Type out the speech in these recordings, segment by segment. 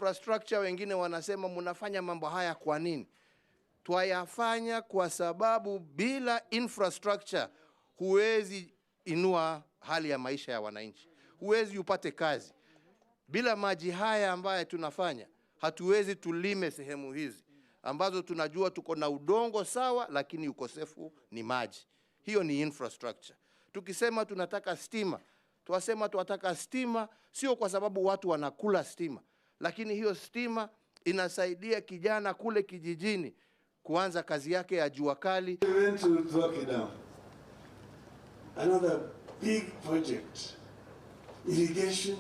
infrastructure, wengine wanasema mnafanya mambo haya kwa nini? Twayafanya kwa sababu bila infrastructure huwezi inua hali ya maisha ya wananchi, huwezi upate kazi. Bila maji haya ambaye tunafanya, hatuwezi tulime sehemu hizi ambazo tunajua tuko na udongo sawa, lakini ukosefu ni maji. Hiyo ni infrastructure. Tukisema tunataka stima, tuwasema tunataka stima sio kwa sababu watu wanakula stima, lakini hiyo stima inasaidia kijana kule kijijini kuanza kazi yake ya jua kali. We went to Kenyatta. Another big project, irrigation,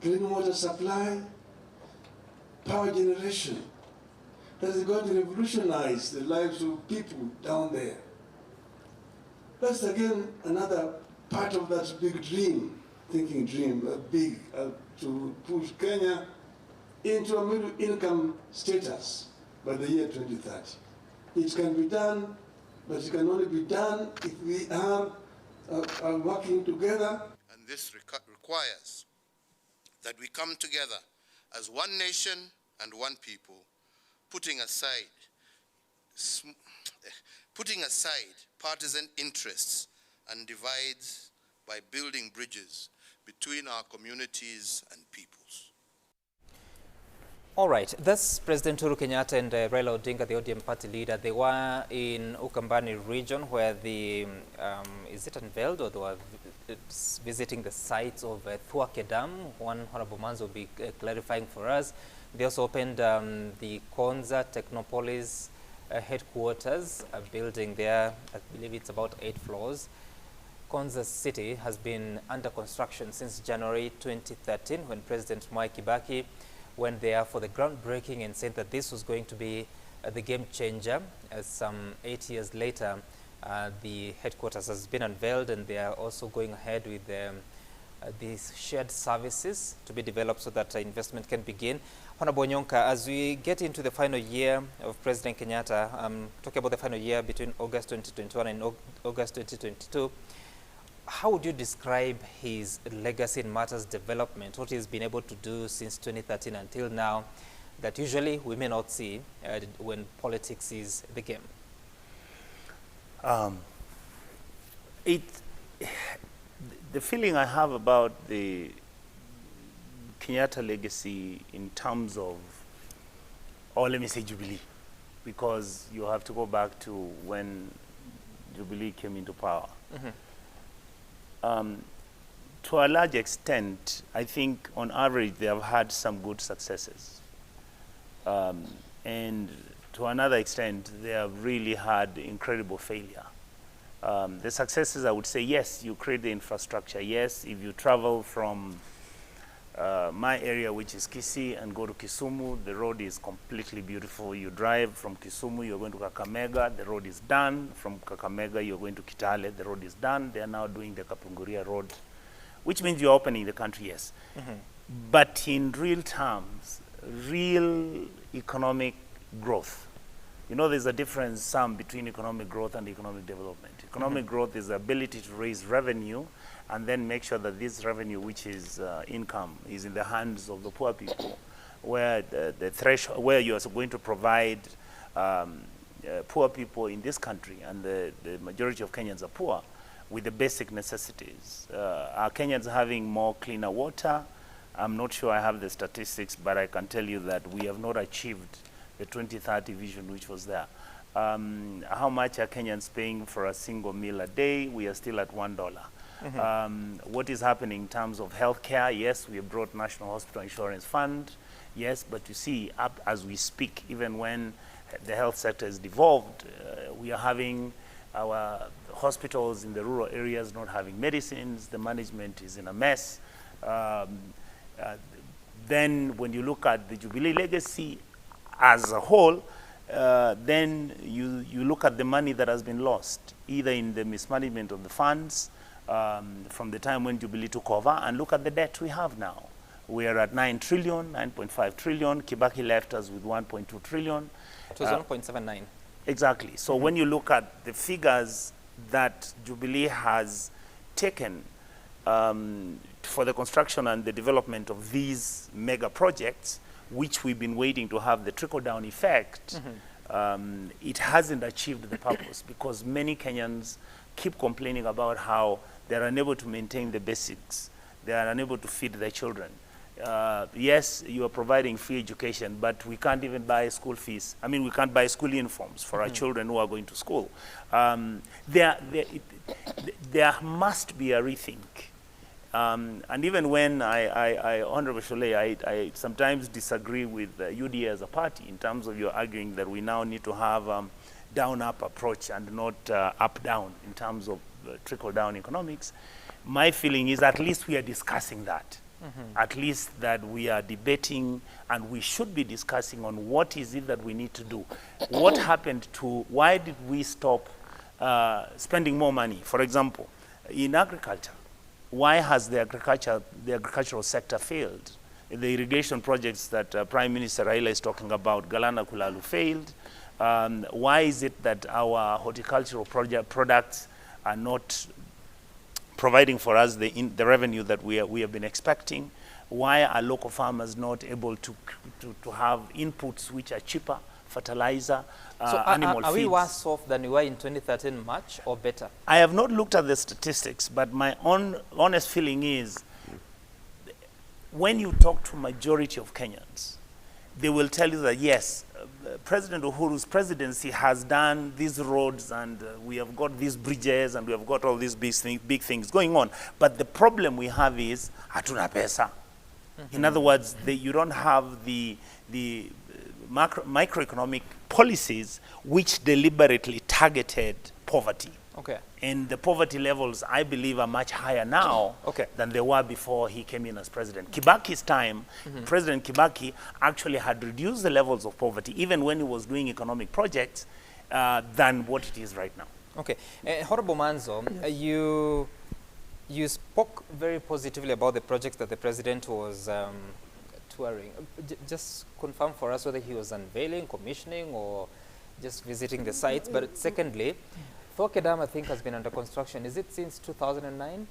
clean water supply, power generation, that is going to revolutionize the lives of people down there. That's again another part of that big dream, thinking dream, to push Kenya into a middle income status by the year 2030. It can be done, but it can only be done if we are working together. And this requires that we come together as one nation and one people, putting aside partisan interests and divides by building bridges between our communities and peoples. All right, that's President Uhuru Kenyatta and Raila Odinga, the ODM party leader. They were in Ukambani region where the, is it unveiled, or they were visiting the sites of Thwake Dam. One Honorable Manzo will be clarifying for us. They also opened the Konza Technopolis headquarters, a building there. I believe it's about 8 floors. Konza City has been under construction since January 2013 when President Mwai Kibaki went there for the groundbreaking and said that this was going to be the game changer. As some 8 years later, the headquarters has been unveiled, and they are also going ahead with these shared services to be developed so that investment can begin. Honorable Nyonka, as we get into the final year of President Kenyatta, talking about the final year between August 2021 and August 2022, how would you describe his legacy in matters development, what he's been able to do since 2013 until now that usually we may not see when politics is the game? The feeling I have about the Kenyatta legacy in terms of, or let me say Jubilee, because you have to go back to when Jubilee came into power. Mm-hmm. To a large extent, I think on average they have had some good successes. And to another extent, they have really had incredible failure. The successes, I would say, yes, you create the infrastructure. Yes, if you travel from my area, which is Kisii, and go to Kisumu, the road is completely beautiful. You drive from Kisumu, you're going to Kakamega, the road is done. From Kakamega, you're going to Kitale, the road is done. They are now doing the Kapunguria road, which means you're opening the country, yes. Mm-hmm. But in real terms, real economic growth, you know, there's a difference between economic growth and economic development. Economic growth is the ability to raise revenue and then make sure that this revenue, which is income, is in the hands of the poor people, where the threshold, where you are going to provide poor people in this country, and the majority of Kenyans are poor, with the basic necessities. Are Kenyans having more cleaner water? I'm not sure I have the statistics, but I can tell you that we have not achieved the 2030 vision which was there. How much are Kenyans paying for a single meal a day? We are still at $1. Mm-hmm. What is happening in terms of healthcare? Yes, we have brought National Hospital Insurance Fund. Yes, but you see, up as we speak, even when the health sector is devolved, we are having our hospitals in the rural areas not having medicines. The management is in a mess. Then when you look at the Jubilee legacy as a whole, then you look at the money that has been lost, either in the mismanagement of the funds from the time when Jubilee took over, and look at the debt we have now. We are at 9 trillion, 9.5 trillion. Kibaki left us with 1.2 trillion. It was 1.79. Exactly. So when you look at the figures that Jubilee has taken for the construction and the development of these mega projects, which we've been waiting to have the trickle-down effect, it hasn't achieved the purpose, because many Kenyans keep complaining about how they're unable to maintain the basics. They are unable to feed their children. Yes, you are providing free education, but we can't even buy school fees. I mean, we can't buy school uniforms for our children who are going to school. There must be a rethink. And even when Honorable Shole, I sometimes disagree with UDA as a party in terms of your arguing that we now need to have down-up approach and not up-down in terms of trickle-down economics. My feeling is at least we are discussing that. At least that we are debating, and we should be discussing on what is it that we need to do. What happened to, why did we stop spending more money? For example, in agriculture, why has the agricultural sector failed? The irrigation projects that Prime Minister Raila is talking about, Galana Kulalu, failed. Why is it that our horticultural products are not providing for us the revenue that we have been expecting? Why are local farmers not able to have inputs which are cheaper, fertilizer, animal feeds? Are we worse off than we were in 2013 March, or better? I have not looked at the statistics, but my honest feeling is when you talk to majority of Kenyans, they will tell you that yes, President Uhuru's presidency has done these roads, and we have got these bridges, and we have got all these big things going on. But the problem we have is hatuna pesa. In other words, you don't have the microeconomic policies which deliberately targeted poverty. Okay. And the poverty levels, I believe, are much higher now than they were before he came in as president. Kibaki's time, President Kibaki actually had reduced the levels of poverty, even when he was doing economic projects, than what it is right now. Okay. Honorable Manzo, you spoke very positively about the projects that the president was touring. Just confirm for us whether he was unveiling, commissioning, or just visiting the sites. But secondly, Thoke Dam, I think, has been under construction. Is it since 2009?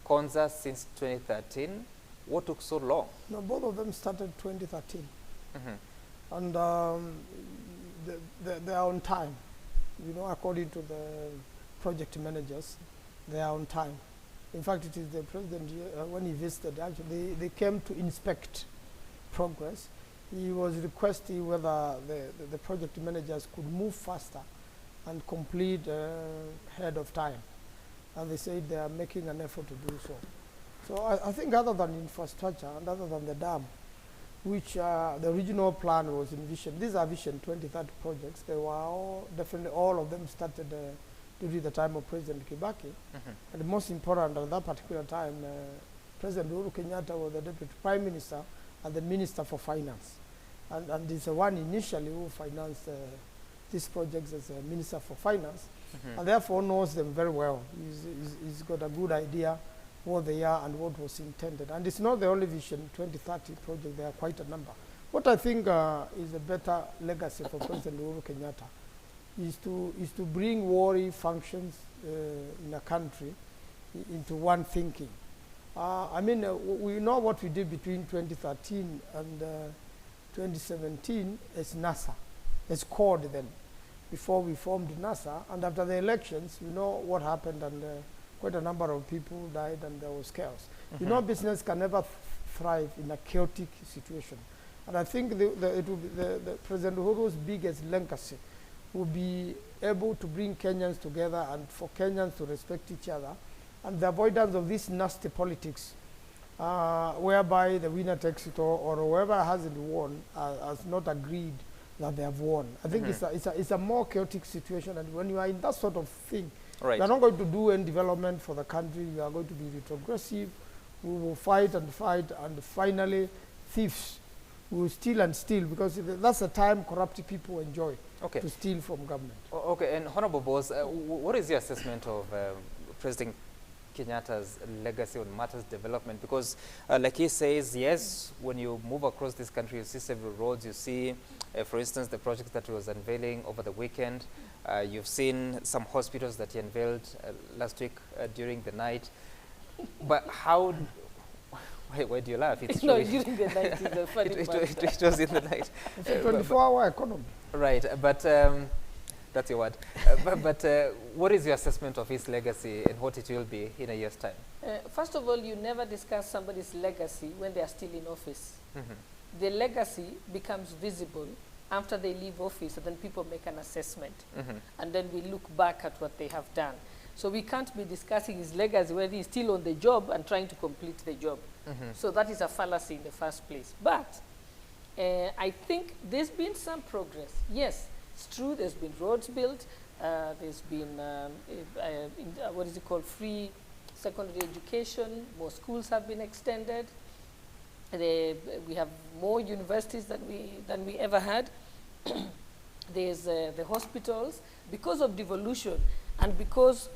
Konza since 2013? What took so long? No, both of them started 2013. And they are on time. You know, according to the project managers, they are on time. In fact, it is the president, when he visited, actually, they came to inspect progress. He was requesting whether the project managers could move faster and complete ahead of time. And they said they are making an effort to do so. So I think other than infrastructure and other than the dam, which the original plan was envisioned, these are Vision 2030 projects. They were all, definitely all of them started during the time of President Kibaki. And the most important at that particular time, President Uhuru Kenyatta was the Deputy Prime Minister and the Minister for Finance. And he's the one initially who financed these projects as a Minister for Finance, and therefore knows them very well. He's got a good idea what they are and what was intended. And it's not the only Vision 2030 project, there are quite a number. What I think is a better legacy for President Uhuru Kenyatta is to bring worry functions in a country into one thinking. I mean, we know what we did between 2013 and 2017 as NASA, as CORD then, before we formed NASA. And after the elections, you know what happened, and quite a number of people died and there was chaos. You know, business can never thrive in a chaotic situation. And I think it will be the President Uhuru's biggest legacy will be able to bring Kenyans together and for Kenyans to respect each other, and the avoidance of this nasty politics whereby the winner takes it all, or whoever hasn't won has not agreed that they have won. I think it's a more chaotic situation, and when you are in that sort of thing, you are not going to do any development for the country. You are going to be retrogressive. We will fight, and finally thieves will steal and steal, because that's the time corrupt people enjoy to steal from government. Okay, and Honorable Boss, what is your assessment of President Kenyatta's legacy on matters development? Because like he says, yes, when you move across this country, you see several roads. You see, for instance, the project that he was unveiling over the weekend. You've seen some hospitals that he unveiled last week during the night. But how Why do you laugh? It's No, true. during the night is a funny It was in the night. It's a 24-hour economy. Right, but that's your word. But what is your assessment of his legacy and what it will be in a year's time? First of all, you never discuss somebody's legacy when they are still in office. Mm-hmm. The legacy becomes visible after they leave office, and then people make an assessment. Mm-hmm. And then we look back at what they have done. So we can't be discussing his legacy when he's still on the job and trying to complete the job. Mm-hmm. So that is a fallacy in the first place. But I think there's been some progress. Yes, it's true, there's been roads built, there's been, what is it called, free secondary education, more schools have been extended. We have more universities than we ever had. There's the hospitals. Because of devolution and because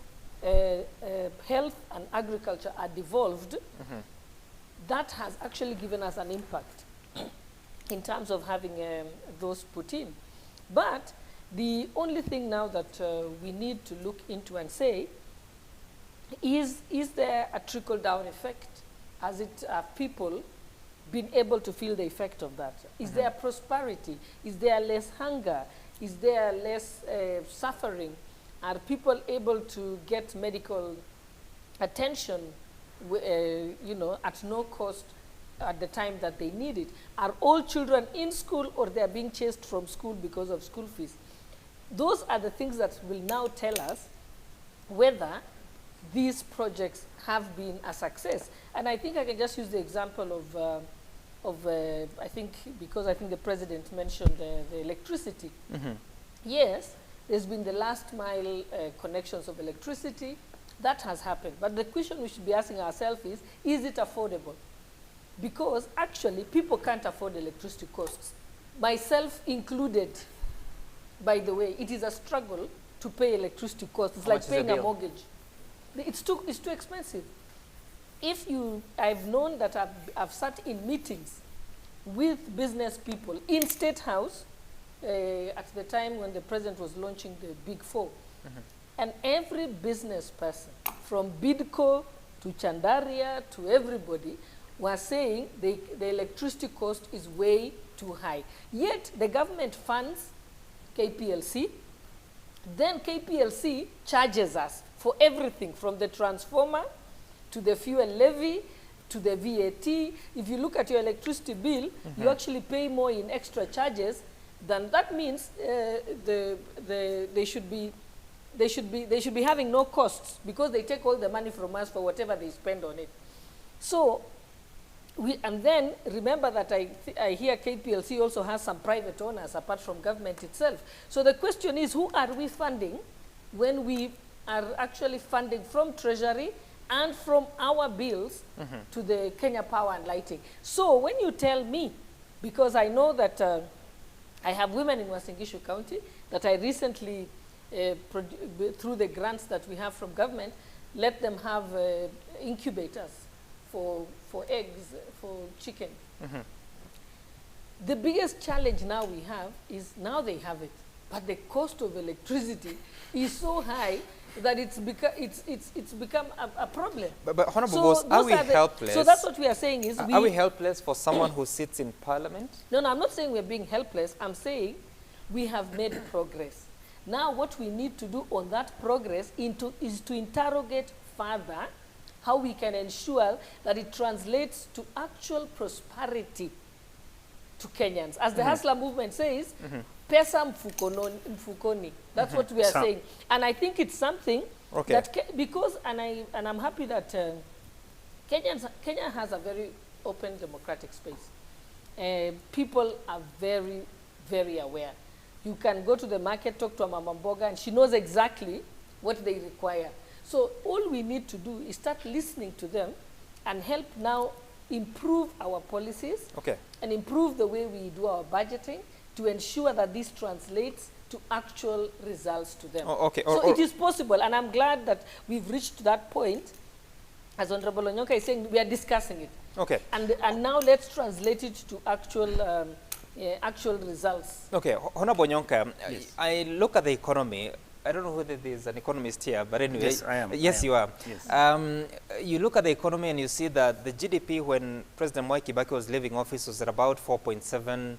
health and agriculture are devolved, Mm-hmm. that has actually given us an impact in terms of having those put in. But the only thing now that we need to look into and say, is there a trickle-down effect? Has it people been able to feel the effect of that? Is there prosperity? Is there less hunger? Is there less suffering? Are people able to get medical attention, at no cost at the time that they need it? Are all children in school, or they are being chased from school because of school fees? Those are the things that will now tell us whether these projects have been a success. And I think I can just use the example of I think, because I think the president mentioned the electricity. Mm-hmm. Yes, there's been the last mile connections of electricity. That has happened. But the question we should be asking ourselves is it affordable? Because actually, people can't afford electricity costs, myself included. By the way, it is a struggle to pay electricity costs. It's like paying a mortgage. It's too expensive. I've known that I've sat in meetings with business people in State House at the time when the president was launching the Big Four. Mm-hmm. And every business person, from Bidco to Chandaria to everybody, was saying the electricity cost is way too high. Yet the government funds KPLC. Then KPLC charges us for everything, from the transformer to the fuel levy to the VAT. If you look at your electricity bill, you actually pay more in extra charges. Then that means they should be having no costs, because they take all the money from us for whatever they spend on it. So and then remember that I hear KPLC also has some private owners apart from government itself. So the question is, who are we funding when we are actually funding from Treasury and from our bills to the Kenya Power and Lighting? So when you tell me, because I know that I have women in Uasin Gishu County that I recently, through the grants that we have from government, let them have incubators for eggs, for chicken. The biggest challenge now we have is, now they have it, but the cost of electricity is so high that it's become a problem. But Honorable Boss, are we helpless? So that's what we are saying is, are we helpless for someone who sits in Parliament? No, I'm not saying we're being helpless. I'm saying we have made progress. Now what we need to do on that progress is to interrogate further how we can ensure that it translates to actual prosperity to Kenyans. As the Hustler movement says, pesa mfukoni. That's what we are saying. And I think it's something that, because, and I'm happy that Kenya has a very open democratic space. People are very, very aware. You can go to the market, talk to a mama mboga, and she knows exactly what they require. So all we need to do is start listening to them and help now improve our policies and improve the way we do our budgeting to ensure that this translates to actual results to them. So it is possible, and I'm glad that we've reached that point. As Honorable Onyonka is saying, we are discussing it. And now let's translate it to actual actual results. Honorable Onyonka, yes. I look at the economy. I don't know whether there's an economist here, but anyway. Yes, I am. Yes, I am. you are. Yes. You look at the economy and you see that the GDP when President Mwai Kibaki was leaving office was at about 4.7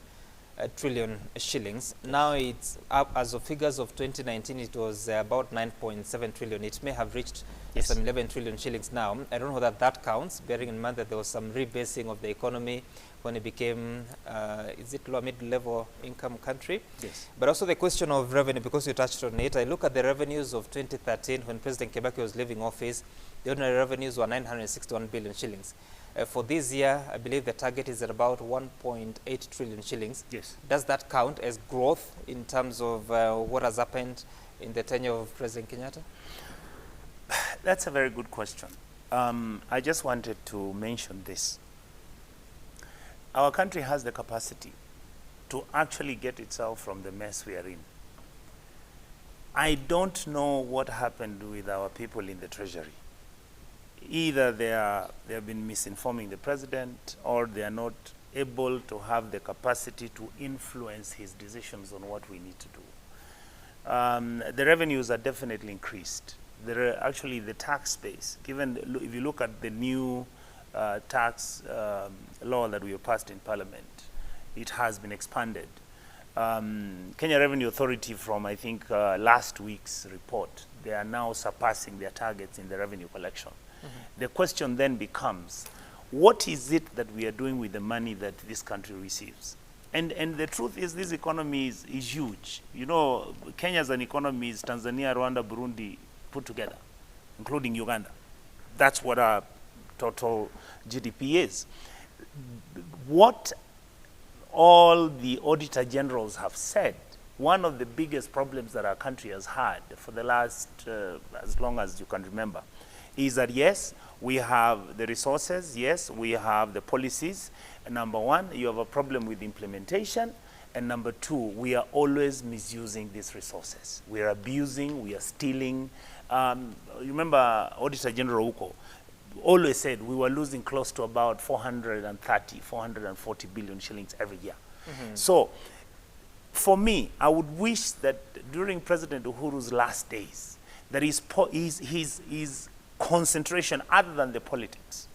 trillion shillings. Now it's up, as of figures of 2019, it was about 9.7 trillion. It may have reached some 11 trillion shillings now. I don't know that that counts, bearing in mind that there was some rebasing of the economy when it became, is it low mid-level income country? Yes. But also the question of revenue, because you touched on it, I look at the revenues of 2013 when President Kibaki was leaving office, the ordinary revenues were 961 billion shillings. For this year, I believe the target is at about 1.8 trillion shillings. Yes. Does that count as growth in terms of what has happened in the tenure of President Kenyatta? That's a very good question. I just wanted to mention this. Our country has the capacity to actually get itself from the mess we are in. I don't know what happened with our people in the Treasury. Either they have been misinforming the president, or they are not able to have the capacity to influence his decisions on what we need to do. The revenues are definitely increased. Actually, the tax base, given if you look at the new tax law that we have passed in Parliament, it has been expanded. Kenya Revenue Authority, from I think last week's report, they are now surpassing their targets in the revenue collection. The question then becomes, what is it that we are doing with the money that this country receives? And the truth is, this economy is huge. You know, Kenya as an economy is Tanzania, Rwanda, Burundi put together, including Uganda. That's what our total GDP is. What all the auditor generals have said, one of the biggest problems that our country has had for the last, as long as you can remember, is that yes, we have the resources, yes, we have the policies. And number one, you have a problem with implementation. And number two, we are always misusing these resources. We are abusing, we are stealing. You remember Auditor General Uko always said we were losing close to about 440 billion shillings every year. So for me, I would wish that during President Uhuru's last days, that his concentration, other than the politics,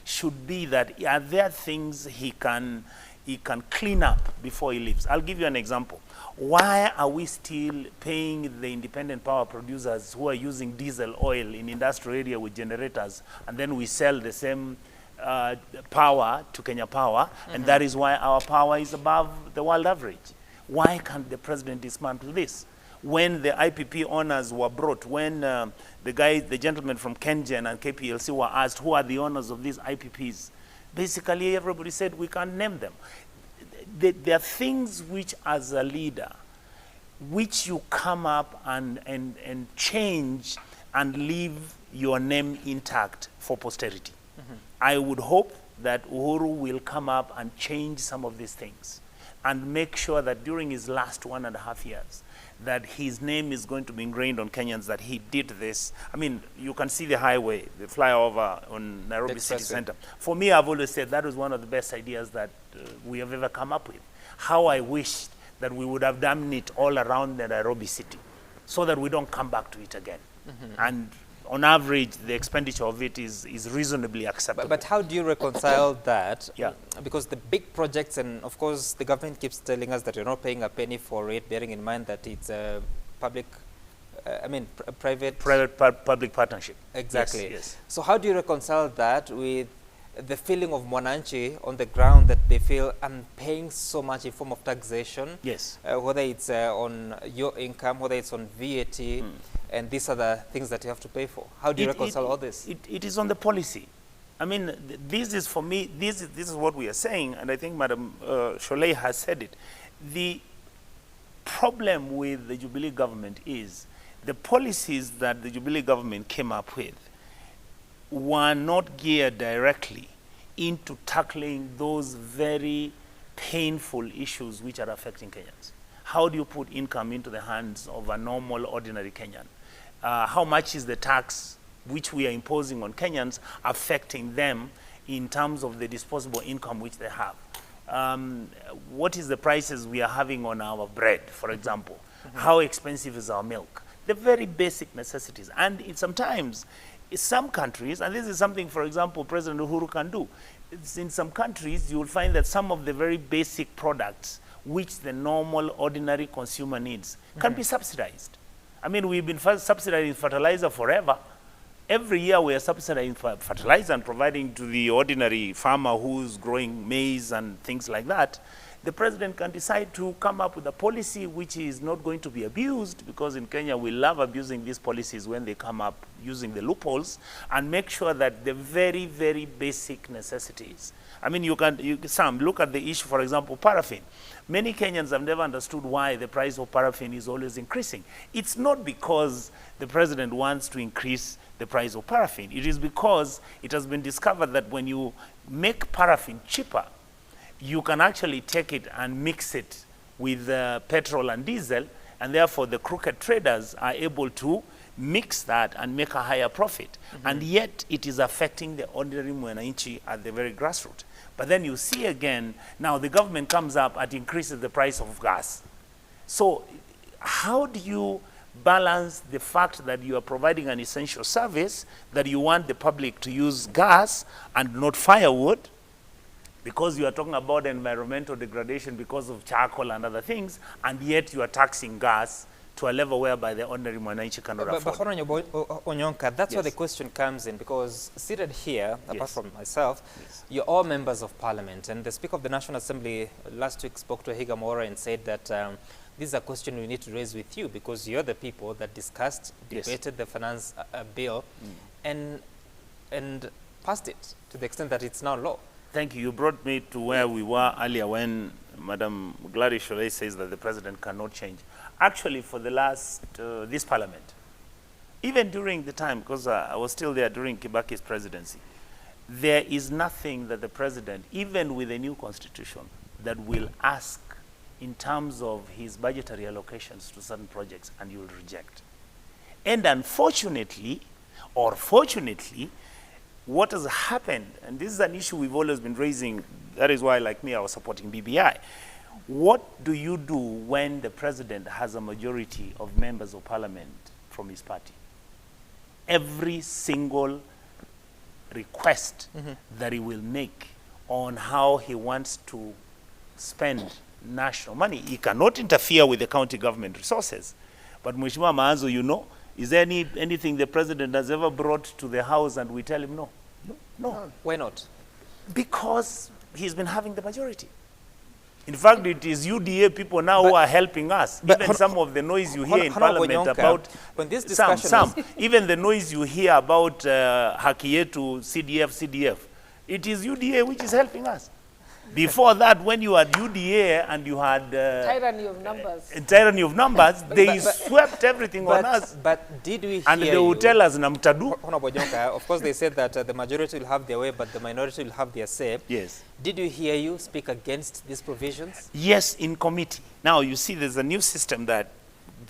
should be that are there things he can clean up before he leaves. I'll give you an example. Why are we still paying the independent power producers who are using diesel oil in industrial area with generators, and then we sell the same power to Kenya Power, and that is why our power is above the world average? Why can't the president dismantle this? When the IPP owners were brought, when the gentlemen from KenGen and KPLC were asked who are the owners of these IPPs, basically everybody said we can't name them. There are things which, as a leader, which you come up and change and leave your name intact for posterity. I would hope that Uhuru will come up and change some of these things and make sure that during his last 1.5 years, that his name is going to be ingrained on Kenyans, that he did this. I mean, you can see the highway, the flyover on Nairobi City Center. For me, I've always said that was one of the best ideas that we have ever come up with. How I wished that we would have done it all around the Nairobi city so that we don't come back to it again. And on average, the expenditure of it is reasonably acceptable. But how do you reconcile that? Yeah. Because the big projects, and of course the government keeps telling us that you're not paying a penny for it, bearing in mind that it's a public, private-public partnership. Exactly. Yes. So how do you reconcile that with the feeling of Mwananchi on the ground, that they feel, I'm paying so much in form of taxation, Yes. Whether it's on your income, whether it's on VAT, and these are the things that you have to pay for. How do you reconcile all this? It is on the policy. I mean, this is, for me, this is what we are saying, and I think Madam Sholei has said it. The problem with the Jubilee government is the policies that the Jubilee government came up with were not geared directly into tackling those very painful issues which are affecting Kenyans. How do you put income into the hands of a normal, ordinary Kenyan? How much is the tax which we are imposing on Kenyans affecting them in terms of the disposable income which they have? What is the prices we are having on our bread, for example? How expensive is our milk? the very basic necessities. And sometimes, in some countries, and this is something, for example, President Uhuru can do, in some countries, you will find that some of the very basic products which the normal, ordinary consumer needs can be subsidized. I mean, we've been subsidizing fertilizer forever. Every year we are subsidizing fertilizer and providing to the ordinary farmer who's growing maize and things like that. The president can decide to come up with a policy which is not going to be abused, because in Kenya we love abusing these policies when they come up using the loopholes, and make sure that the very, very basic necessities. I mean, Sam, look at the issue, for example, paraffin. Many Kenyans have never understood why the price of paraffin is always increasing. It's not because the president wants to increase the price of paraffin. It is because it has been discovered that when you make paraffin cheaper, you can actually take it and mix it with petrol and diesel, and therefore the crooked traders are able to mix that and make a higher profit. And yet it is affecting the ordinary mwananchi at the very grassroots. But then you see again, now the government comes up and increases the price of gas. So how do you balance the fact that you are providing an essential service, that you want the public to use gas and not firewood, because you are talking about environmental degradation because of charcoal and other things, and yet you are taxing gas to a level whereby the ordinary mwananchi cannot afford. But Onyonka, that's where the question comes in, because seated here, apart from myself, you're all members of parliament, and the Speaker of the National Assembly last week spoke to Higa Mora and said that this is a question we need to raise with you, because you're the people that discussed, debated the finance bill, and passed it to the extent that it's now law. Thank you. You brought me to where we were earlier when Madam Gladys Sholei says that the president cannot change. Actually, for the last, this parliament, even during the time, because I was still there during Kibaki's presidency, there is nothing that the president, even with a new constitution, that will ask in terms of his budgetary allocations to certain projects, and you will reject. And unfortunately, or fortunately, what has happened, and this is an issue we've always been raising, that is why, like me, I was supporting BBI. What do you do when the president has a majority of members of parliament from his party? Every single request that he will make on how he wants to spend national money, he cannot interfere with the county government resources. But Mheshimiwa Maanzo, you know, is there anything the president has ever brought to the house and we tell him no? No. Why not? Because he's been having the majority. In fact, it is UDA people now who are helping us. Even some of the noise you hear in Parliament about when this discussion even the noise you hear about haki yetu, CDF, it is UDA which is helping us. Before that, when you had UDA and you had tyranny of numbers, they swept everything on us. But did we hear and they would tell us, Namtadu. Honorable Jonka, of course they said that the majority will have their way, but the minority will have their say. Yes. Did you hear you speak against these provisions? Yes, in committee. Now, you see, there's a new system that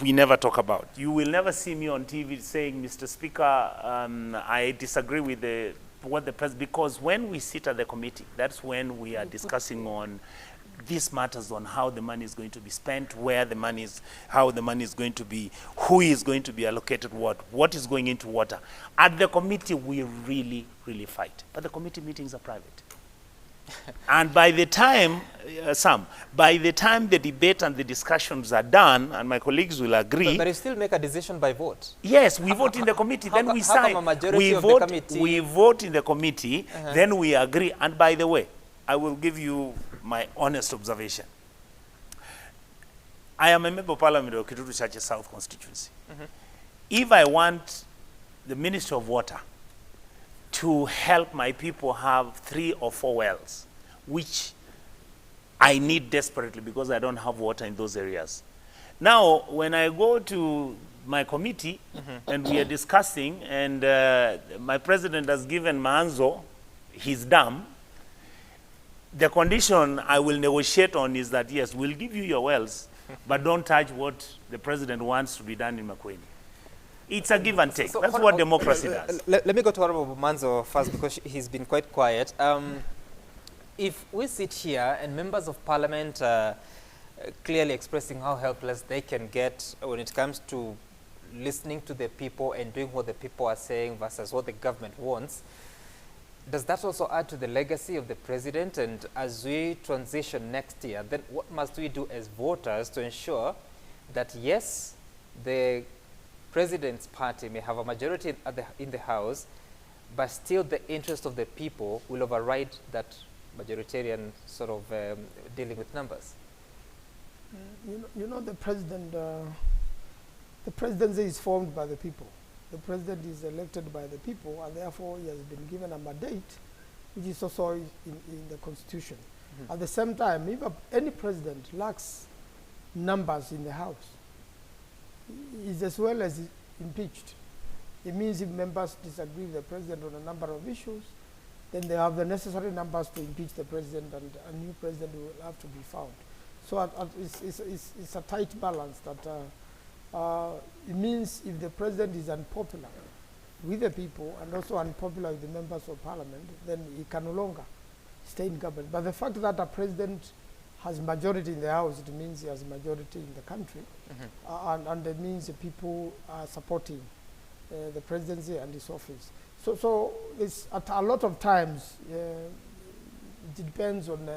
we never talk about. You will never see me on TV saying, Mr. Speaker, I disagree with what the president, because when we sit at the committee, that's when we are discussing on these matters, on how the money is going to be spent, where the money is, how the money is going to be, who is going to be allocated what is going into water. At the committee, we really, really fight. But the committee meetings are private. And by the time, by the time the debate and the discussions are done, and my colleagues will agree. But you still make a decision by vote. Yes, we vote in the committee, then we sign. We vote in the committee, then we agree. And by the way, I will give you my honest observation. I am a member of Parliament of Kitutu Chache South constituency. If I want the Ministry of Water to help my people have 3 or 4 wells, which I need desperately because I don't have water in those areas. Now, when I go to my committee and we are discussing, and my president has given Maanzo his dam, the condition I will negotiate on is that, yes, we'll give you your wells, but don't touch what the president wants to be done in Makueni. It's a give and take. So that's what democracy does. Let me go to Honorable Manzo first, because he's been quite quiet. If we sit here and members of parliament clearly expressing how helpless they can get when it comes to listening to the people and doing what the people are saying versus what the government wants, does that also add to the legacy of the president? And as we transition next year, then what must we do as voters to ensure that, yes, the president's party may have a majority in the House, but still the interest of the people will override that majoritarian sort of dealing with numbers? You know, the presidency is formed by the people. The president is elected by the people, and therefore he has been given a mandate, which is also in the constitution. At the same time, if any president lacks numbers in the House, he is as well as impeached. It means if members disagree with the president on a number of issues, then they have the necessary numbers to impeach the president, and a new president will have to be found. So it's a tight balance that it means if the president is unpopular with the people and also unpopular with the members of parliament, then he can no longer stay in government. But the fact that a president has majority in the House, it means he has majority in the country, and it means the people are supporting the presidency and his office. So it's at a lot of times, it depends on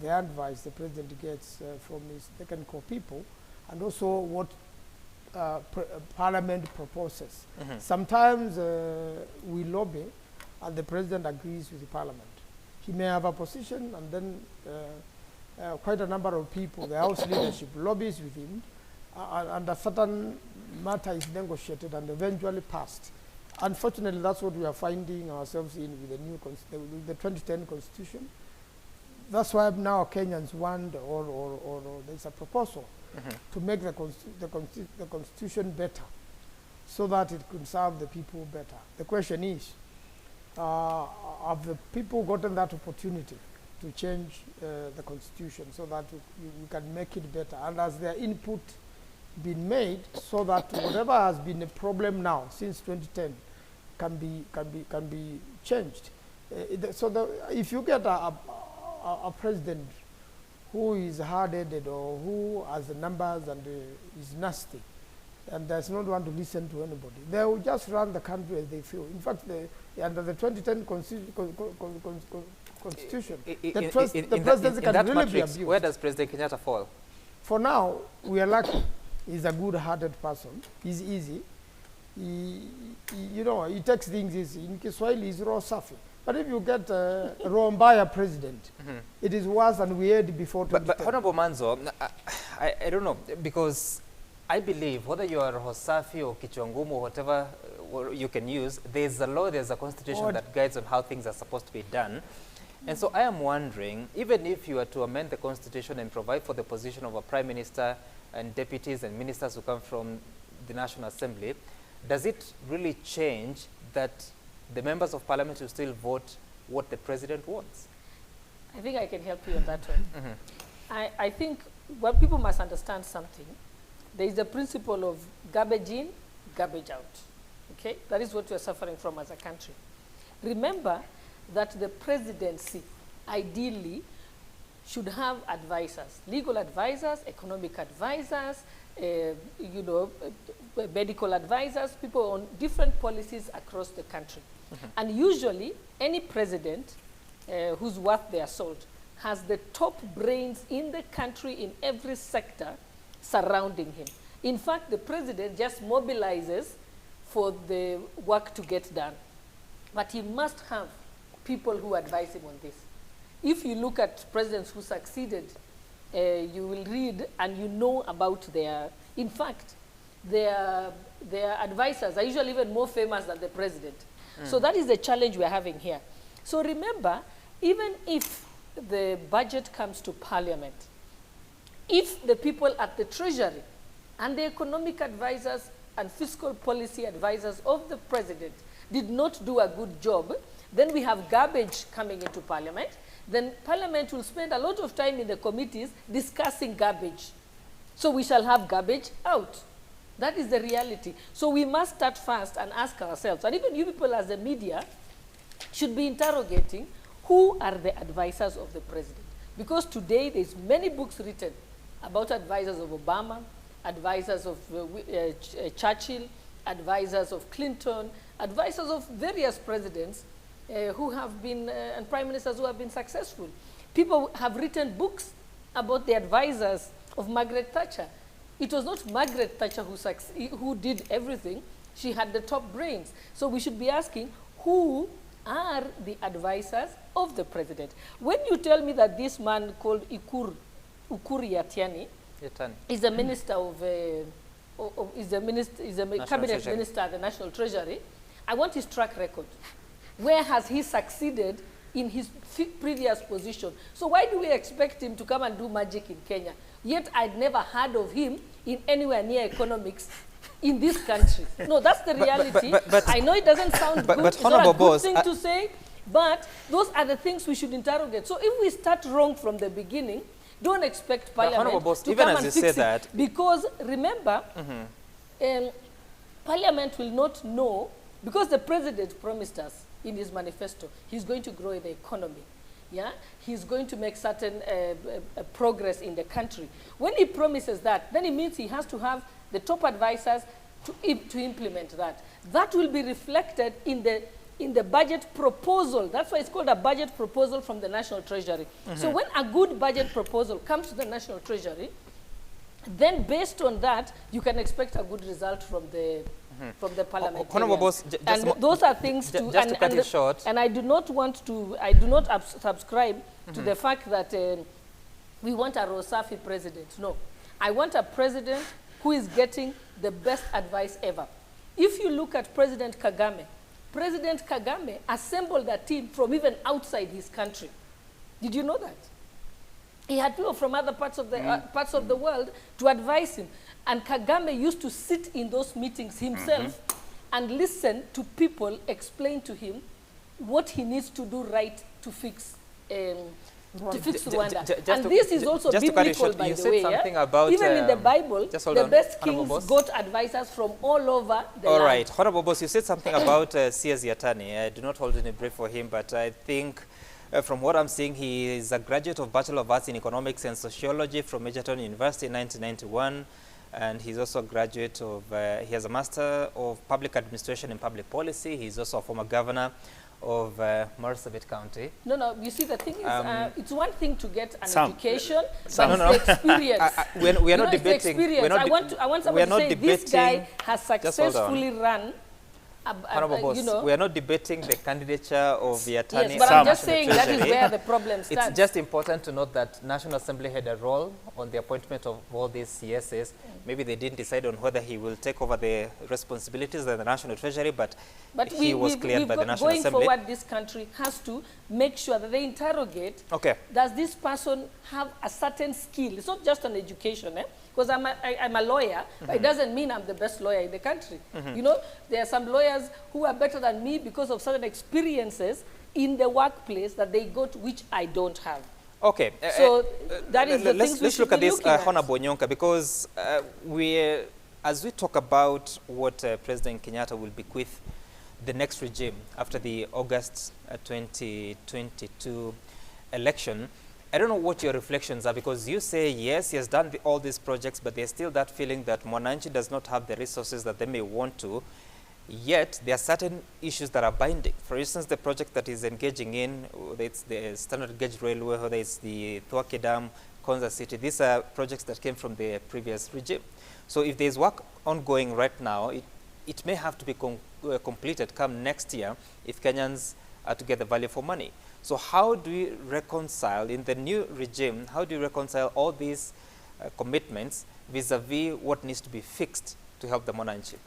the advice the president gets from his technical people, and also what Parliament proposes. Sometimes we lobby, and the president agrees with the Parliament. He may have a position, and then quite a number of people, the House leadership, lobbies with him, and a certain matter is negotiated and eventually passed. Unfortunately, that's what we are finding ourselves in with the new with the 2010 Constitution. That's why now Kenyans want, or there's a proposal to make the Constitution better, so that it could serve the people better. The question is, have the people gotten that opportunity to change the Constitution so that you can make it better? And has their input been made so that whatever has been a problem now since 2010 can be changed? If you get a president who is hard-headed or who has the numbers and is nasty and does not want to listen to anybody, they will just run the country as they feel. In fact, under the 2010 Constitution, the presidency can really be abused. Where does President Kenyatta fall? For now, we are lucky. He's a good-hearted person. He's easy. He takes things easy. In Kiswahili, he's raw safi. But if you get a Rombaya president, it is worse than we had before 2010. But Honorable Manzo, I don't know, because I believe whether you are Hosafi or Kichwangumu or whatever you can use, there's a law, there's a constitution that guides on how things are supposed to be done. And so I am wondering, even if you were to amend the constitution and provide for the position of a prime minister and deputies and ministers who come from the National Assembly, does it really change that the members of parliament will still vote what the president wants? I think I can help you on that one. I think what people must understand something, there is the principle of garbage in, garbage out. Okay? That is what we are suffering from as a country. Remember that the presidency ideally should have advisors, legal advisors, economic advisors, medical advisors, people on different policies across the country. And usually, any president who's worth their salt has the top brains in the country in every sector surrounding him. In fact, the president just mobilizes for the work to get done. But he must have people who advise him on this. If you look at presidents who succeeded, you will read and you know about their, in fact, their advisors are usually even more famous than the president. So that is the challenge we're having here. So remember, even if the budget comes to parliament, if the people at the treasury and the economic advisors and fiscal policy advisors of the president did not do a good job, then we have garbage coming into parliament. Then parliament will spend a lot of time in the committees discussing garbage. So we shall have garbage out. That is the reality. So we must start fast and ask ourselves, and even you people as the media should be interrogating who are the advisors of the president. Because today there's many books written about advisors of Obama, advisors of Churchill, advisors of Clinton, advisors of various presidents who have been, and prime ministers who have been successful. People have written books about the advisors of Margaret Thatcher. It was not Margaret Thatcher who did everything. She had the top brains. So we should be asking, who are the advisors of the president? When you tell me that this man called Uhuru Yatani is a minister of, is a cabinet minister at the National Treasury, I want his track record. Where has he succeeded in his previous position? So why do we expect him to come and do magic in Kenya? Yet I'd never heard of him in anywhere near economics in this country. No, that's the reality. But I know it doesn't sound good. It's not a good thing to say, but those are the things we should interrogate. So if we start wrong from the beginning, don't expect Parliament to come and fix it. Because remember, Parliament will not know, because the President promised us in his manifesto, he's going to grow the economy. Yeah, he's going to make certain progress in the country. When he promises that, then it means he has to have the top advisors to implement that. That will be reflected in the budget proposal. That's why it's called a budget proposal from the National Treasury. So when a good budget proposal comes to the National Treasury, then based on that, you can expect a good result from the Parliament. And those are things to cut it short. And I do not want to, I do not subscribe to the fact that we want a Rosafi president. No, I want a president who is getting the best advice ever. If you look at President Kagame assembled a team from even outside his country. Did you know that? He had people from other parts of the world to advise him. And Kagame used to sit in those meetings himself and listen to people explain to him what he needs to do right to fix Rwanda. And this is also biblical, by the way. Yeah? Even in the Bible, the best kings got advisors from all over the land. All right. Honorable Boss, you said something about C.S. Yatani. I do not hold any brief for him, but I think from what I'm seeing, he is a graduate of Bachelor of Arts in Economics and Sociology from Egerton University in 1991. And he's also a graduate of, he has a Master of Public Administration and Public Policy. He's also a former governor of Marsabit County. No, you see, the thing is, it's one thing to get an education, but it's the experience. We are not debating. I want somebody to say, this guy has successfully run. Honorable Boss, we are not debating the candidature of the attorney. Yes, but I'm just saying that is where the problem starts. It's just important to note that National Assembly had a role on the appointment of all these CSs. Maybe they didn't decide on whether he will take over the responsibilities of the National Treasury, but he was cleared by the National Assembly. Going forward, this country has to make sure that they interrogate, does this person have a certain skill? It's not just an education, because I'm a lawyer, but it doesn't mean I'm the best lawyer in the country. You know, there are some lawyers who are better than me because of certain experiences in the workplace that they got, which I don't have. Okay. So that is the things we should be looking at. Let's look at this, Honorable Nyonka, because as we talk about what President Kenyatta will bequeath the next regime after the August 2022 election, I don't know what your reflections are, because you say, yes, he has done all these projects, but there's still that feeling that Mwananchi does not have the resources that they may want to, yet there are certain issues that are binding. For instance, the project that he's engaging in, whether it's the standard gauge railway, whether it's the Thwake Dam, Konza City, these are projects that came from the previous regime. So if there's work ongoing right now, it may have to be completed come next year if Kenyans are to get the value for money. So how do we reconcile, in the new regime, how do you reconcile all these commitments vis-a-vis what needs to be fixed to help the Mwananchi?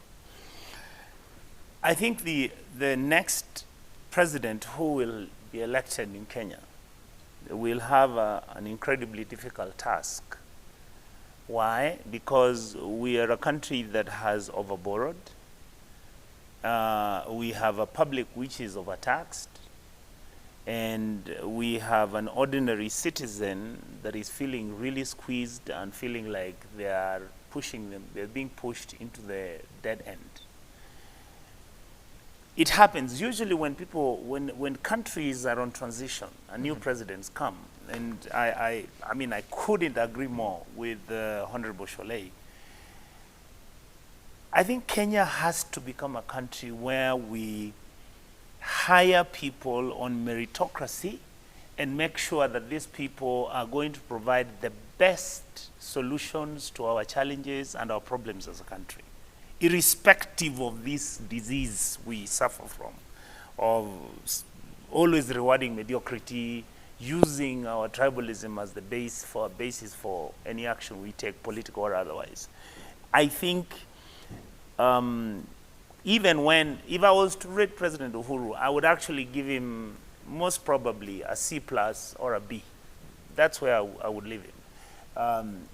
I think the next president who will be elected in Kenya will have an incredibly difficult task. Why? Because we are a country that has overborrowed. We have a public which is overtaxed. And we have an ordinary citizen that is feeling really squeezed and feeling like they're being pushed into the dead end. It happens usually when when countries are on transition and new presidents come. And I mean, I couldn't agree more with Honorable Sholei. I think Kenya has to become a country where we hire people on meritocracy and make sure that these people are going to provide the best solutions to our challenges and our problems as a country, irrespective of this disease we suffer from, of always rewarding mediocrity, using our tribalism as the basis for any action we take, political or otherwise. I think even when, if I was to rate President Uhuru, I would actually give him most probably a C+ or a B. That's where I would leave him.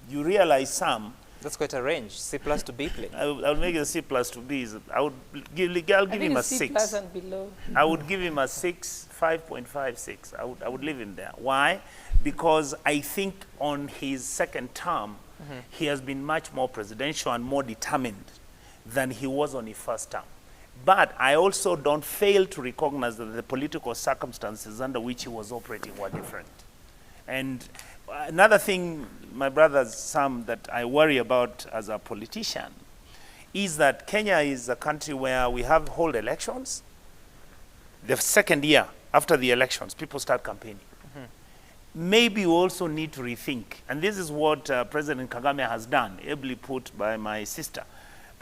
You realize some. That's quite a range, C+ to B+. I would make it a C+ to B. I'll give him a 6. C+ and below. I would give him a 6, 5.5, 6. I would leave him there. Why? Because I think on his second term, he has been much more presidential and more determined than he was on his first term. But I also don't fail to recognize that the political circumstances under which he was operating were different. And another thing, my brothers, Sam, that I worry about as a politician is that Kenya is a country where we hold elections. The second year after the elections, people start campaigning. Maybe we also need to rethink, and this is what President Kagame has done, ably put by my sister.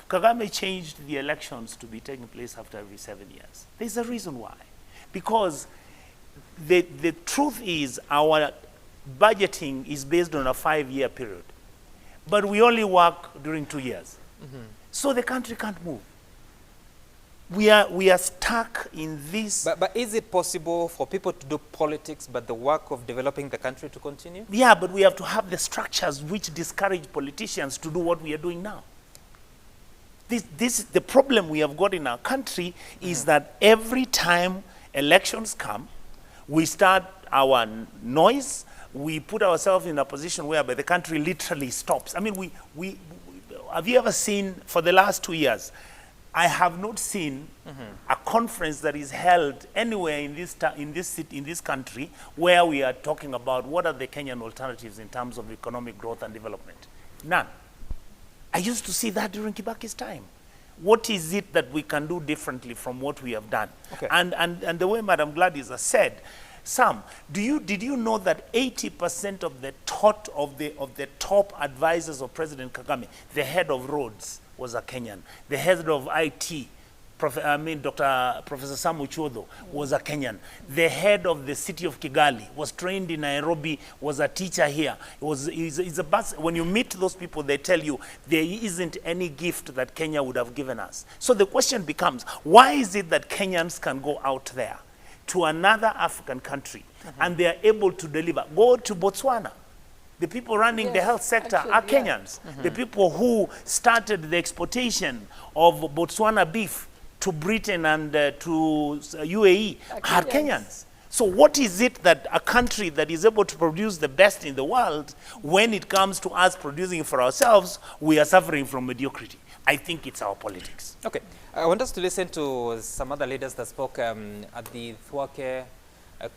Kagame changed the elections to be taking place after every 7 years. There's a reason why. Because the truth is our budgeting is based on a 5-year period. But we only work during 2 years. So the country can't move. We are stuck in this. But is it possible for people to do politics, but the work of developing the country to continue? Yeah, but we have to have the structures which discourage politicians to do what we are doing now. The problem we have got in our country is that every time elections come, we start our noise, we put ourselves in a position whereby the country literally stops. I mean, have you ever seen, for the last 2 years, I have not seen a conference that is held anywhere in this country where we are talking about what are the Kenyan alternatives in terms of economic growth and development. None. I used to see that during Kibaki's time. What is it that we can do differently from what we have done? Okay. And the way Madam Gladys has said, Sam, did you know that 80% of the top advisors of President Kagame, the head of roads, was a Kenyan. The head of IT, Professor Sam Uchodo, was a Kenyan. The head of the city of Kigali was trained in Nairobi, was a teacher here. When you meet those people, they tell you there isn't any gift that Kenya would have given us. So the question becomes, why is it that Kenyans can go out there to another African country and they are able to deliver? Go to Botswana. The people running the health sector are Kenyans. The people who started the exportation of Botswana beef to Britain and to UAE are Kenyans. So what is it that a country that is able to produce the best in the world, when it comes to us producing for ourselves, we are suffering from mediocrity? I think it's our politics. Okay. I want us to listen to some other leaders that spoke at the Thwake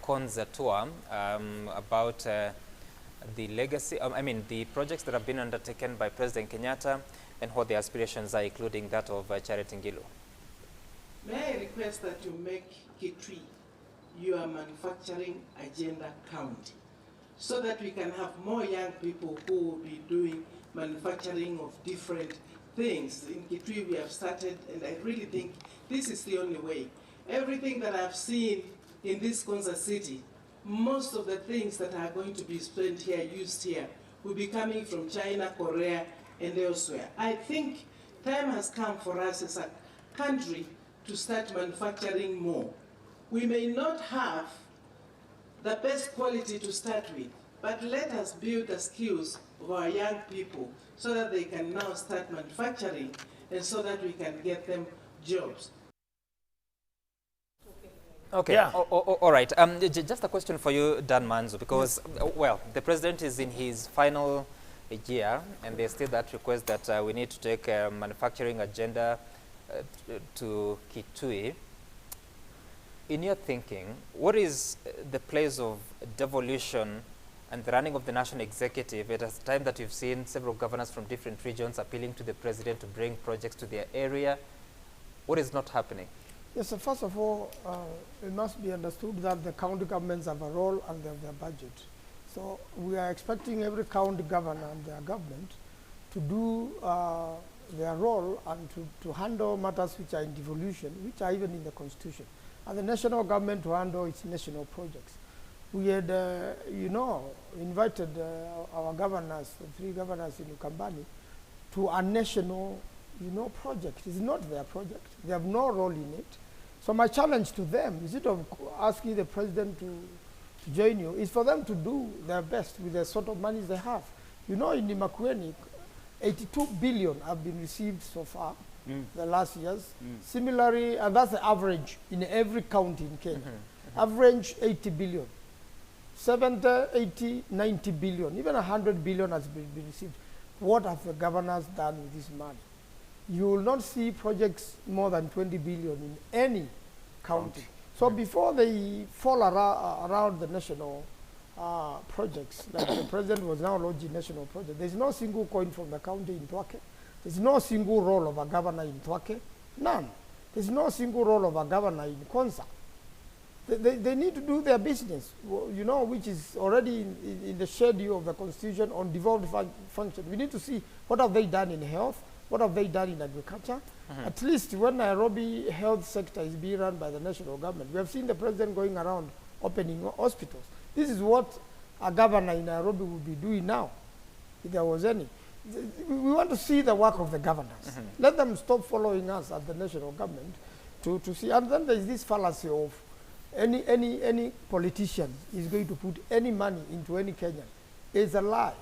Konza tour about the legacy, the projects that have been undertaken by President Kenyatta and what the aspirations are, including that of Charity Ngilu. May I request that you make Kitui your manufacturing agenda county, so that we can have more young people who will be doing manufacturing of different things. In Kitui we have started, and I really think this is the only way. Everything that I've seen in this Konza city, most of the things that are going to be spent here, used here, will be coming from China, Korea, and elsewhere. I think time has come for us as a country to start manufacturing more. We may not have the best quality to start with, but let us build the skills of our young people so that they can now start manufacturing and so that we can get them jobs. Okay, yeah. All right. Just a question for you, Dan Manzo, because, well, the president is in his final year, and there's still that request that we need to take a manufacturing agenda to Kitui. In your thinking, what is the place of devolution and the running of the national executive, at a time that you've seen several governors from different regions appealing to the president to bring projects to their area, what is not happening? Yes, so first of all, it must be understood that the county governments have a role and they have their budget. So we are expecting every county governor and their government to do their role and to handle matters which are in devolution, which are even in the constitution, and the national government to handle its national projects. We had, invited our governors, the 3 governors in Ukambani, to a national, project. It's not their project. They have no role in it. So my challenge to them, instead of asking the president to join you, is for them to do their best with the sort of money they have. In Makueni, 82 billion have been received so far, the last years. Similarly, and that's the average in every county in Kenya. Average 80 billion. 70, 80, 90 billion, even 100 billion has been received. What have the governors done with this money? You will not see projects more than 20 billion in any county. So before they fall around the national projects, like the president was now launching national projects, there's no single coin from the county in Twake. There's no single role of a governor in Twake. None. There's no single role of a governor in Konza. They need to do their business, which is already in the schedule of the constitution on devolved function. We need to see what have they done in health, what have they done in agriculture. At least when Nairobi health sector is being run by the national government, we have seen the president going around opening hospitals. This is what a governor in Nairobi would be doing now, if there was any. We want to see the work of the governors. Let them stop following us at the national government to see. And then there's this fallacy of any politician is going to put any money into any Kenyan. It's a lie.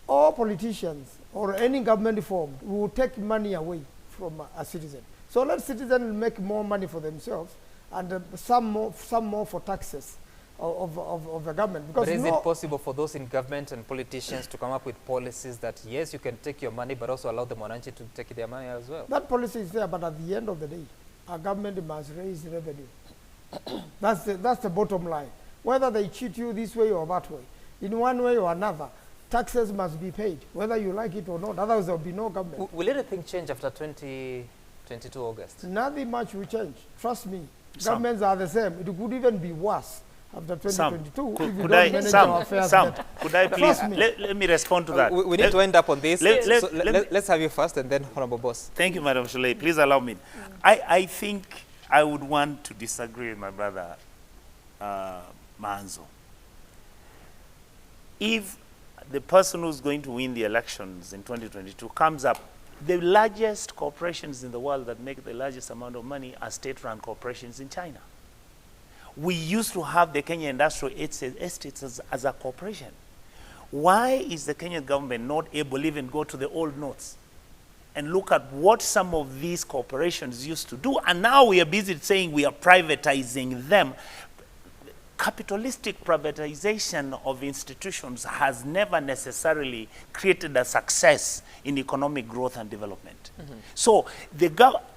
All politicians or any government formed will take money away from a citizen. So let citizens make more money for themselves and some more for taxes of the government. Because but is it possible for those in government and politicians to come up with policies that, yes, you can take your money, but also allow the Mwananchi to take their money as well? That policy is there, but at the end of the day, our government must raise revenue. That's the bottom line. Whether they cheat you this way or that way, in one way or another, taxes must be paid, whether you like it or not. Otherwise, there will be no government. Will anything change after 2022 August? Nothing much will change. Trust me. Governments are the same. It could even be worse after 2022 if you don't manage our affairs better. Could I please, let me respond to that. We need to end up on this. Let's have you first and then Honorable Boss. Thank you, Madam Shulei. Please allow me. I think I would want to disagree with my brother Manzo. If the person who's going to win the elections in 2022 comes up, the largest corporations in the world that make the largest amount of money are state-run corporations in China. We used to have the Kenya Industrial Estates as a corporation. Why is the Kenyan government not able to even go to the old notes and look at what some of these corporations used to do? And now we are busy saying we are privatizing them. Capitalistic privatization of institutions has never necessarily created a success in economic growth and development. So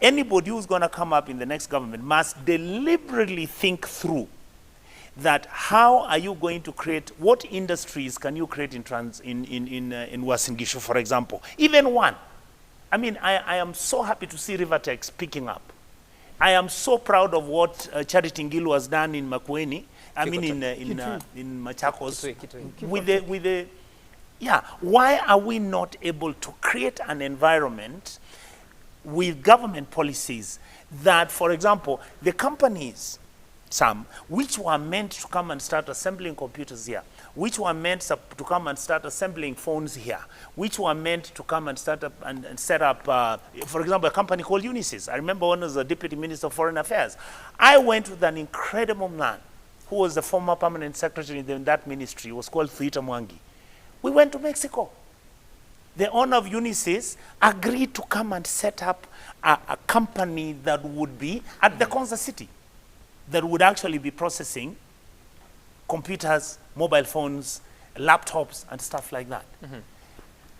anybody who's going to come up in the next government must deliberately think through that how are you going to create, what industries can you create in Uasin Gishu, for example? Even one. I mean, I am so happy to see Rivertex picking up. I am so proud of what Charity Ngilu has done in Makueni. I mean, in Machakos, why are we not able to create an environment with government policies that, for example, the companies, some, which were meant to come and start assembling computers here, which were meant to come and start assembling phones here, which were meant to come and start up and set up, for example, a company called Unisys. I remember when I was the Deputy Minister of Foreign Affairs. I went with an incredible man who was the former permanent secretary in that ministry. It was called Thuita Mwangi. We went to Mexico. The owner of Unisys agreed to come and set up a company that would be at the Konza City, that would actually be processing computers, mobile phones, laptops, and stuff like that.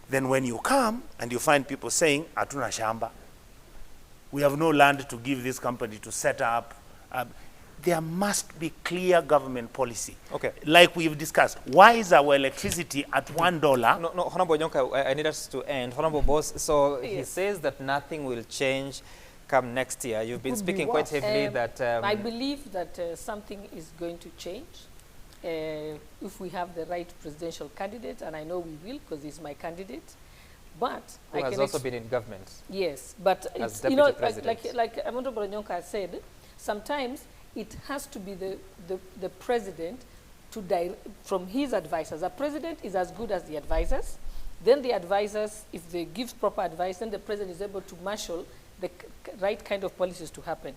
Then when you come and you find people saying, Atuna Shamba, we have no land to give this company to set up. there must be clear government policy. Okay. Like we've discussed, why is our electricity at $1? No, Honorable Nyonka, I need us to end. Honorable Boss, so he Yes. says that nothing will change come next year. You've been Could be speaking quite worse. heavily that... I believe that something is going to change if we have the right presidential candidate, and I know we will because he's my candidate. But who has also been in government. Yes, but As it's, deputy you know, president. like Honorable Nyonka said, sometimes it has to be the president to from his advisors. The president is as good as the advisors. Then the advisors, if they give proper advice, then the president is able to marshal the right kind of policies to happen.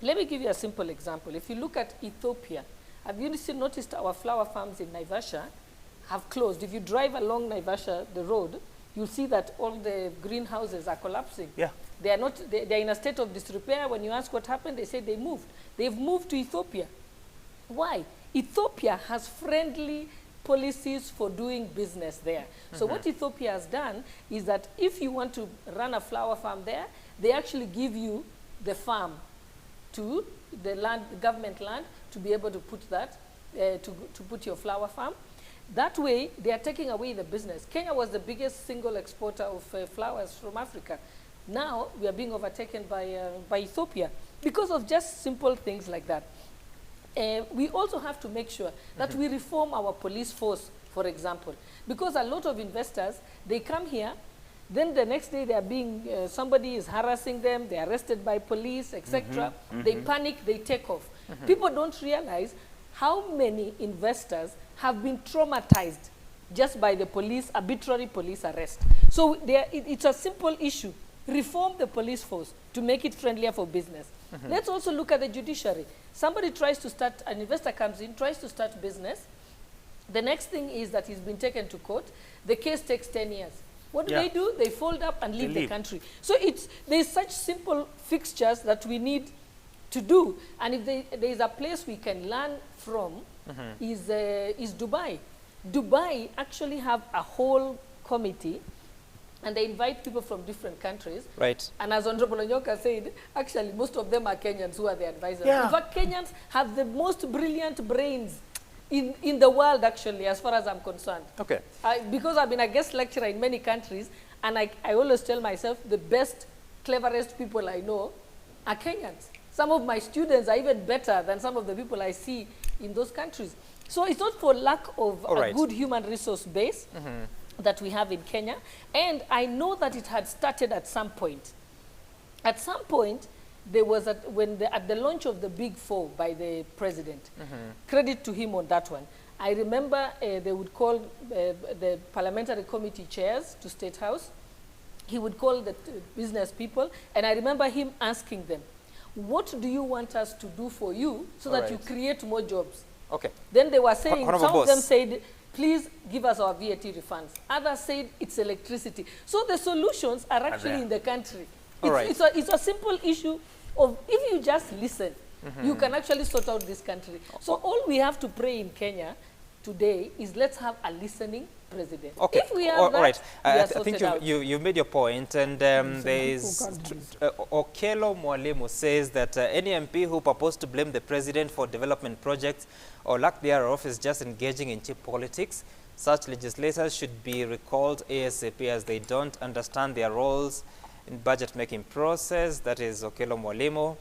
Let me give you a simple example. If you look at Ethiopia, have you noticed our flower farms in Naivasha have closed? If you drive along Naivasha, the road, you'll see that all the greenhouses are collapsing. Yeah. They are not, they're in a state of disrepair. When you ask what happened, they say they moved. They've moved to Ethiopia. Why? Ethiopia has friendly policies for doing business there. So what Ethiopia has done is that if you want to run a flower farm there, they actually give you the farm to the land, government land, to be able to put that, to put your flower farm. That way, they are taking away the business. Kenya was the biggest single exporter of flowers from Africa. Now, we are being overtaken by Ethiopia because of just simple things like that. We also have to make sure that we reform our police force, for example, because a lot of investors, they come here, then the next day they are being, somebody is harassing them, they are arrested by police, etc. They panic, they take off. People don't realize how many investors have been traumatized just by the police, arbitrary police arrest. So it's a simple issue. Reform the police force to make it friendlier for business. Let's also look at the judiciary. Somebody tries to start, an investor comes in, tries to start business. The next thing is that he's been taken to court. The case takes 10 years. What do? They fold up and leave the country. So there's such simple fixtures that we need to do. And if there's a place we can learn from, is Dubai. Dubai actually have a whole committee, and they invite people from different countries. Right. And as Honorable Nyonka said, actually most of them are Kenyans who are the advisors. Yeah. In fact, Kenyans have the most brilliant brains in the world, actually, as far as I'm concerned. Okay. Because I've been a guest lecturer in many countries, and I always tell myself the best, cleverest people I know are Kenyans. Some of my students are even better than some of the people I see in those countries. So it's not for lack of a good human resource base that we have in Kenya. And I know that it had started at some point. At some point, there was, at the launch of the Big Four by the president, credit to him on that one. I remember they would call the parliamentary committee chairs to State House. He would call the business people, and I remember him asking them, what do you want us to do for you so that you create more jobs? Okay. Then they were saying, some of them Boss. said, please give us our VAT refunds. Others said, it's electricity. So the solutions are actually in the country. It's a simple issue of, if you just listen, you can actually sort out this country. So all we have to pray in Kenya today is let's have a listening president. Okay. If we have that, I think you've made your point, and there is Okello Mwalimu says that any MP who purports to blame the president for development projects or lack thereof is just engaging in cheap politics. Such legislators should be recalled ASAP as they don't understand their roles in budget-making process. That is Okello Mwalimu.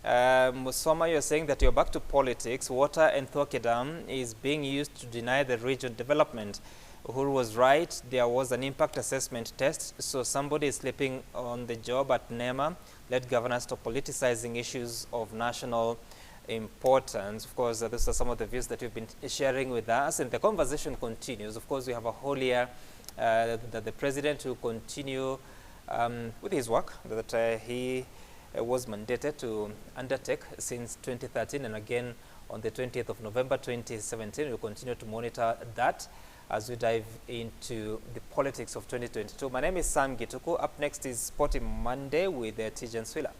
Musoma, you're saying that you're back to politics. Water and Thoke Dam is being used to deny the region development. Uhuru was right. There was an impact assessment test, so somebody is sleeping on the job at NEMA. Let governors stop politicizing issues of national importance. Of course, these are some of the views that you've been sharing with us, and the conversation continues. Of course, we have a whole year that the president will continue with his work that he was mandated to undertake since 2013, and again on the 20th of November 2017. We'll continue to monitor that as we dive into the politics of 2022. My name is Sam Gituku. Up next is Sporting Monday with Tijan Swila.